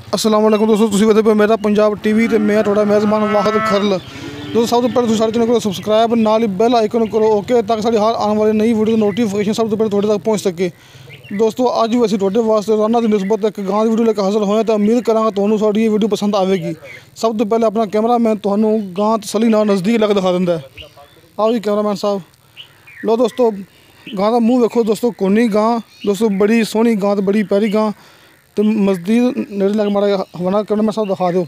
अस्सलाम वालेकुम दोस्तों, तुसीं वेखदे पे मेरा पंजाब टीवी ते मैं तुहाडा मेज़बान वाहिद खरल। दोस्तों सब तो पहले तुसीं साडे चैनल को सबसक्राइब नाल ही बेल आइकन करो ओके, ताकि साडी हर आने वाली नई वीडियो नोटिफिकेशन सब तो पहले तुहाडे तक पहुँच सके। दोस्तों अज भी असीं तुहाडे वास्ते रोज़ाना की निस्बत एक गां दी वीडियो लेकर हाजिर होए तो उम्मीद करांगा तुहानूं साडी ये वीडियो पसंद आएगी। सब तो पहले अपना कैमरामैन तुहानूं गां तसल्ली नाल नज़दीक लग दिखा दिंदा है। आओ जी कैमरामैन साहब, लो दोस्तों गां दा मूँह वेखो दोस्तों, कोनी गां दोस्तों, बड़ी सोहनी गां ते बड़ी प्यारी गां। तो मज़दीद नेड़े लग माड़ा हवाना करना मैं सब दिखा दो।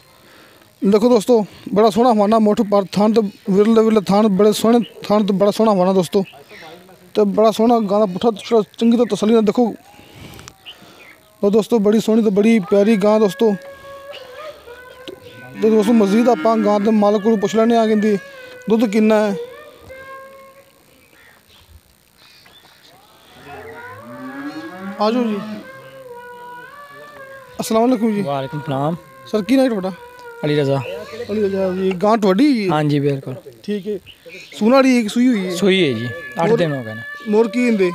देखो दोस्तों बड़ा सोहना हवाना, मुठ पर थान तो विरले विरले थान, बड़े सोहने थान तो बड़ा सोहना हवाना दोस्तों। तो बड़ा सोहना गाना पुट्ठा चंगी तो तसल्ली ना देखो। तो दोस्तों बड़ी सोहनी तो बड़ी प्यारी गां दोस्तों। तो दोस्तों मज़ीद आप गां के मालक को पुछ लैने आ कि दुध किन्ना है। आ जाओ जी। अस्सलाम वालेकुम जी। वालेकुम सलाम। सर की नाम है तुहाडा? अली रजा। अली रजा जी। गां तुहाडी? हाँ जी बिल्कुल ठीक है। सूना वाली एक सूई हुई है? सूई है जी, 8 दिन हो गए ना। मोर की इंदे?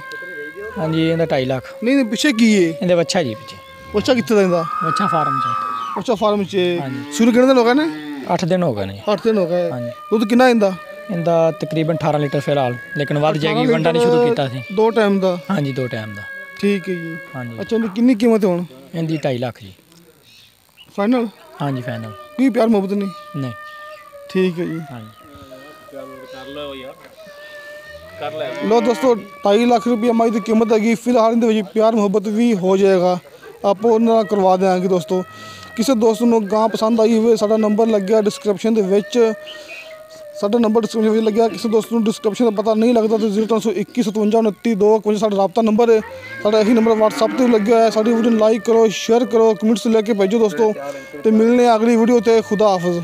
हाँ जी इंदा 2.5 लाख। नहीं नहीं पिछे की है? इंदा बच्चा जी पीछे। बच्चा कितने दिन दा? बच्चा फार्म से। बच्चा फार्म च? हाँ जी। सूई कितने दिन हो गए ने? 8 दिन हो गए ने। 8 दिन हो गए। हाँ जी। दुध कितना इंदा? इंदा तकरीबन 18 लीटर फिलहाल, लेकिन वध जाएगी, वंडा नहीं शुरू किया सी। 2 टाइम दा? हाँ जी 2 टाइम दा। ठीक है जी। हाँ जी। अच्छा इनकी कितनी कीमत है हुण? इंदी 2.5 लाख जी। फाइनल? हाँ जी फाइनल। कोई प्यार मोहब्बत नहीं? नहीं। ठीक है जी। हाँ जी। लो दोस्तों 2.5 लाख रुपये माई की कीमत हैगी। फिलहाल इनके प्यार मुहब्बत भी हो जाएगा, आप उन्होंने करवा देंगे दोस्तों। किसी दोस्त को गां पसंद आई हुए साडा नंबर लग गया डिस्क्रिप्शन के, साडा नंबर डिस्क्रिप्शन लग गया। किसी दोस्त को डिस्क्रिप्शन का पता नहीं लगता तो 0321 57 29 2 साडा राबता नंबर है। साडा यही नंबर व्हाट्सअप पर लग गया है। साडी वीडियो लाइक करो, शेयर करो, कमेंट्स लेके भेजो दोस्तों। तो मिलने अगली वीडियो ते खुदा हाफिज़।